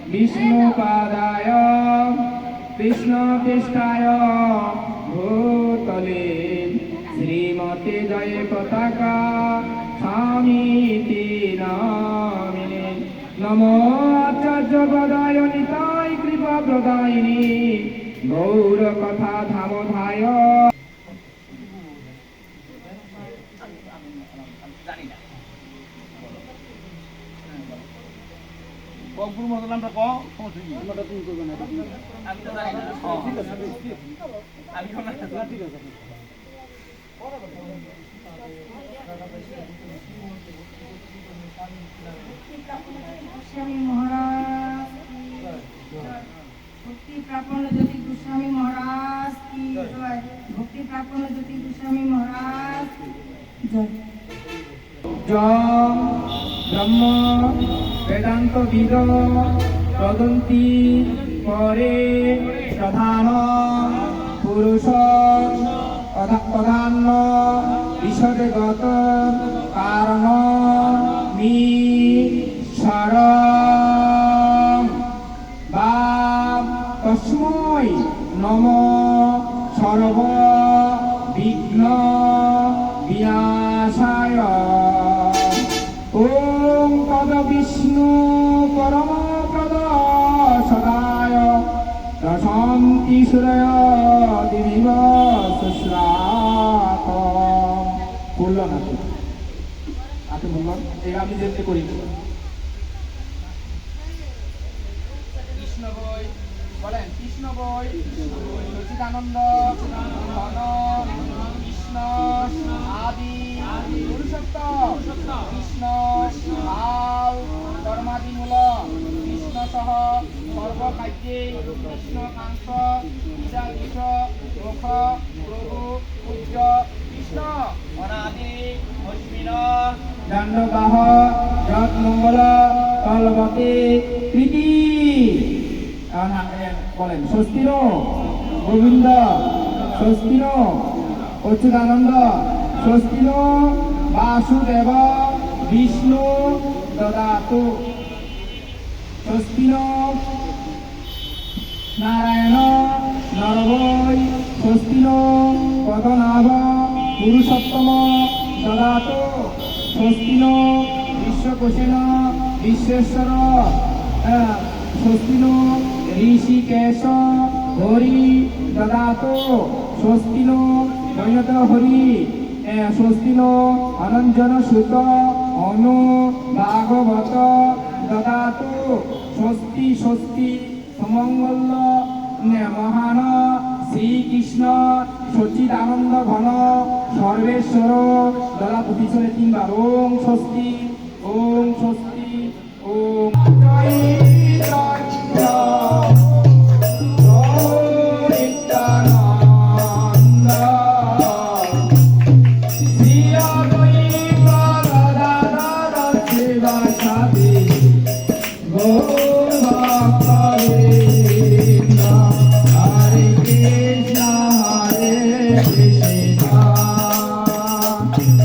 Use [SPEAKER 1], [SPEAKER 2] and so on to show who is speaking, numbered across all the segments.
[SPEAKER 1] विष्णुपादाय कृष्णपृष्ठाय भूतले श्रीमते जय पताका स्वामीति नामिने नमो आचार्य पदाय निताय कृपा प्रदायिनी गौर कथा धामोधाय
[SPEAKER 2] ককগুলো মতো নামটা ক সমস্যা কি নামটা তুমি করবে না আমি তো জানি না ঠিক আছে আমি কোন না ঠিক আছে
[SPEAKER 3] গোস্বামী মহারাজ ভক্তি প্রাপন্ন জ্যোতি গোস্বামী মহারাজ কি জয় ভক্তি প্রাপন্ন জ্যোতি গোস্বামী মহারাজ জয়
[SPEAKER 1] ব্রহ্ম বেদান্ত বিদ তদন্তি পরে প্রধান পুরুষ প্রধান্য বিশদগত কারণ নিঃসর বা তস্मै নম সর্ব বিঘ্ন বিনাশায় ওম তদ বিষ্ণু পরম প্রদ সদায় দশন্তি সুরয় দিবিব সুশ্রাত বললো না আপনি বললাম এই আমি যেতে করি কৃষ্ণ বই বলেন কৃষ্ণ বই সচিদানন্দ ঘন কৃষ্ণ আদি পুরুষোত্তম কৃষ্ণ ভাব ধর্মাদিমূল কৃষ্ণ সহ সর্বকার্যে কৃষ্ণ কাঙ্ক্ষ ঈশাদীশ মুখ প্রভু পূজ্য কৃষ্ণ অনাদি অস্মিন দণ্ডবাহ যৎমঙ্গল কলবতে প্রীতি বলেন স্বস্তির গোবিন্দ স্বস্তির অচ্যুতানন্দ স্বস্তির বাসুদেব বিষ্ণু দদাতু স্বস্তির নারায়ণ নরবৈ স্বস্তির পদনাভ পুরুষোত্তম দদাতু স্বস্তির বিশ্বকোশেন বিশ্বেশ্বর স্বস্তিন ঋষিকেশ হরি দদাতু স্বস্তিন জয়ত হরি স্বস্তিন অনঞ্জন সুত অনু ভাগবত দদাতু স্বস্তি স্বস্তি সুমঙ্গল মহান শ্রীকৃষ্ণ সচ্চিদানন্দ ঘন সর্বেশ্বর দদাতু পিছনে তিনবার ওম স্বস্তি ওম স্বস্তি ওম জয় জয় জয়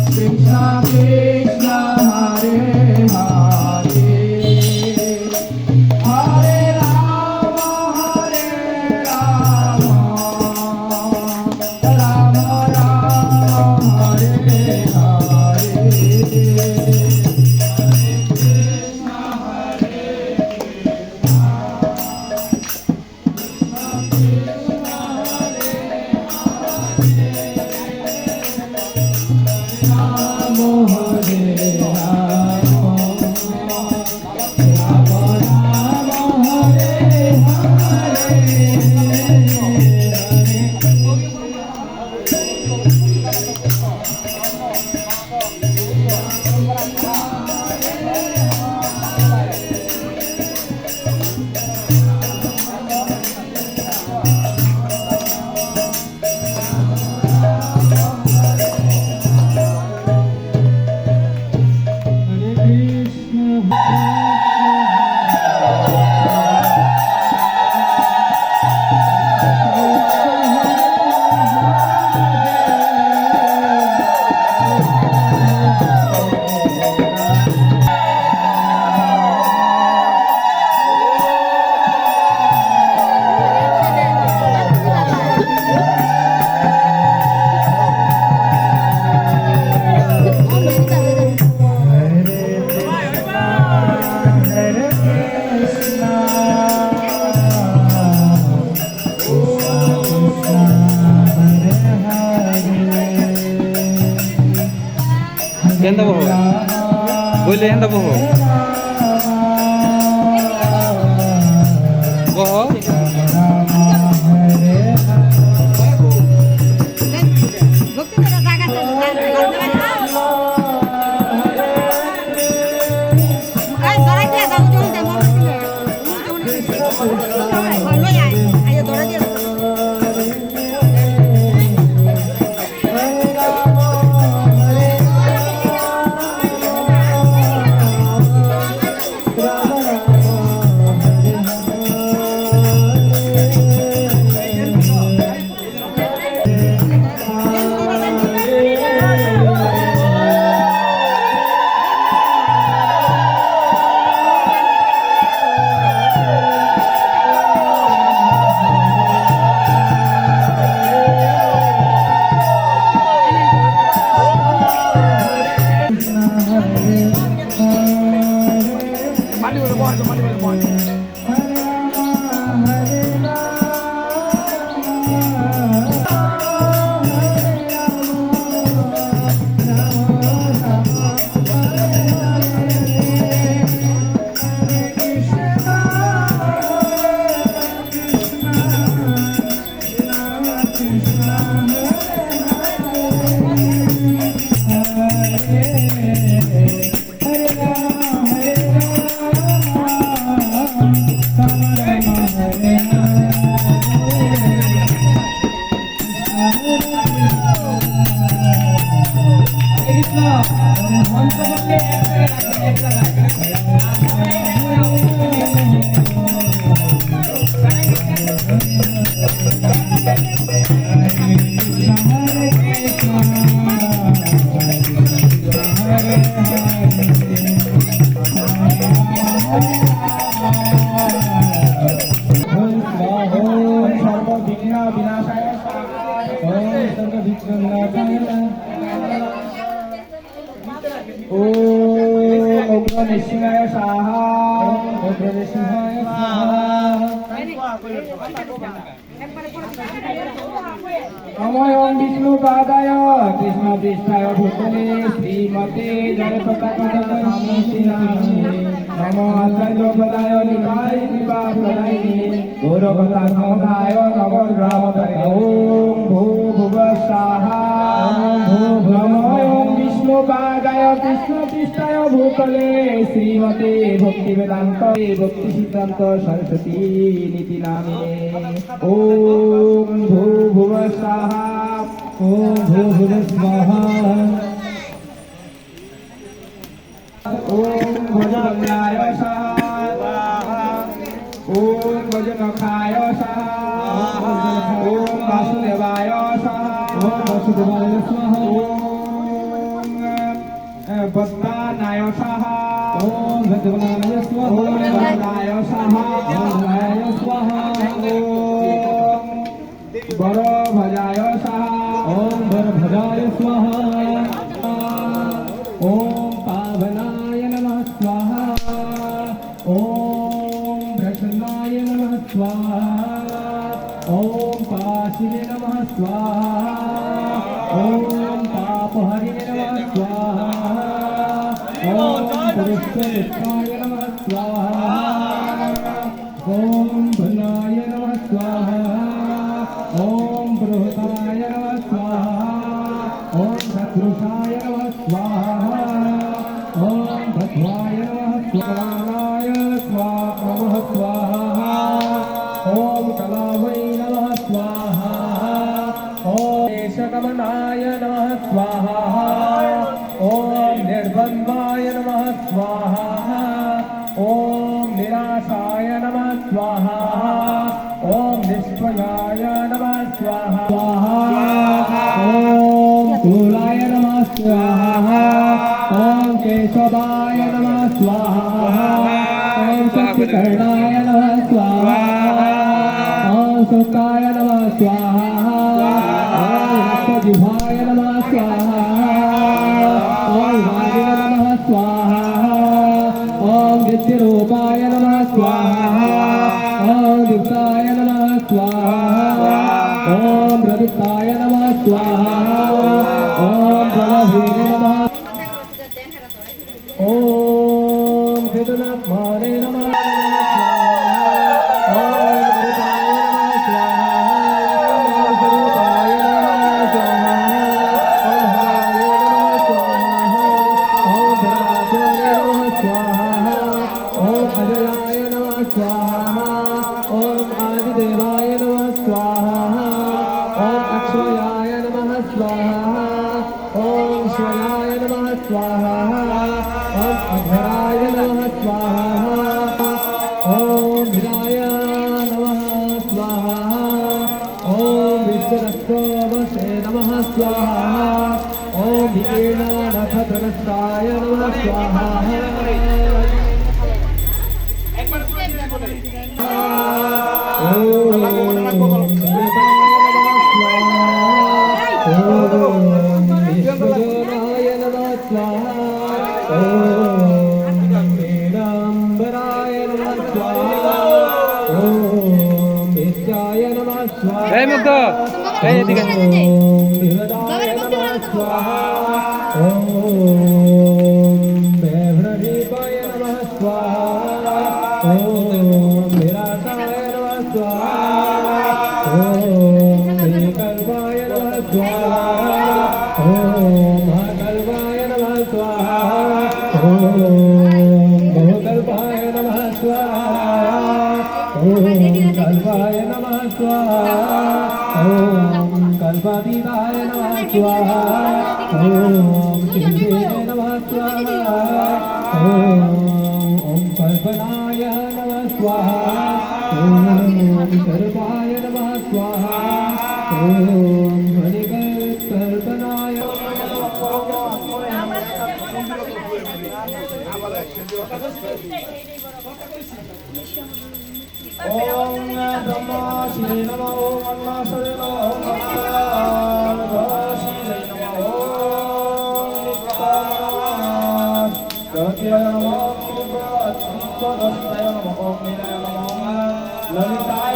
[SPEAKER 1] Krishna Krishna Hare Hare Hare Krishna,
[SPEAKER 4] ಎಂದ ಬಹು ಬೋಲೆ ಎಂದ ಬಹು ಬಹು
[SPEAKER 1] Nishimaya Saha, Nishimaya Namo Vishnu Padaya, Krishna Vishnaya Bhutale, Srimate Jayapataka Namo Acharya Padaya, Nikai Nipa Padaya, Guru Gata Samadaya, Namo Ramadaya, Om Bhuva Saha, Namo Vishnu Padaya, Krishna Vishnaya Bhutale, Srimate Bhakti Vedanta, Bhakti Siddhanta Saraswati Niti Namine, Om Bhuva Saha, Om Bhuva Swaha, Om Bhajanaya Saha, Om Bhajanakaya Saha, Om Vasudevaya Saha, Om Vasudevaya Swaha, Om Bhattanaya Saha, Om Bhattanaya Swaha, Om Bhattanaya Saha, Om Bhattanaya Swaha, Om Baro Bhajaya Saha, Om Baro Bhajaya Swaha, Om Pavanaya Namah Swaha, Om Prasannaya Namah Swaha, Om Pashile Namah Swaha, Om Papahari Namah Swaha, Om Purusharaya Namah Swaha, Om Bhanaya Namah Swaha, Om Bruhataya Namah Swaha, Om Satrushaya Namah Swaha, Om Bhatvaya Namah Swaha, Om Kalavai Namah Swaha, Om Shakamanaya Namah Swaha, Om Nirbandhaya Namah Swaha, Om Nirashaya Namah Swaha, Om Nishvayaya Namah Swaha, Om Kulaya Namah Swaha, Om Keshavaya Namah Swaha, Om Shaktikarnaya Namah Swaha, Om Sukaya Namah Swaha, Om Rakshadivaya Namah Swaha, Om Vajra Namah Swaha, Om नित्यरूपाय नमः स्वाहा ॐ युक्ताय नमः स्वाहा ॐ प्रदुक्ताय नमः स्वाहा ॐ प्रणवीरे नमः ॐ कृतनात्माने नमः नमस्काराय नमः स्वाहा
[SPEAKER 2] একবার করে দিলে বলে
[SPEAKER 1] विष्णुदेवाय नमः स्वाहा ॐ नीलाम्बराय नमः स्वाहा ॐ नित्याय नमः स्वाहा
[SPEAKER 4] এই মুগ্ধ এই এদিকে
[SPEAKER 1] निरदाय नमः स्वाहा ॐ देवदीपाय नमः स्वाहा ॐ निराशाय नमः स्वाहा ॐ नीलकल्पाय नमः स्वाहा ॐ महाकल्पाय नमः स्वाहा ॐ बहुकल्पाय नमः स्वाहा ॐ कल्पाय नमः स्वाहा ॐ कल्पातीताय नमः स्वाहा ॐ शिवे नमः स्वाहा ॐ कल्पनाय नमः स्वाहा ॐ सर्वाय नमः स्वाहा ॐ मणिकल्पनाय ॐ ब्रह्मा श्री नमः ॐ अन्नाशय नमः ॐ श्री नमः ॐ नित्याय नमः नमः ॐ नीलाय नमः ललिता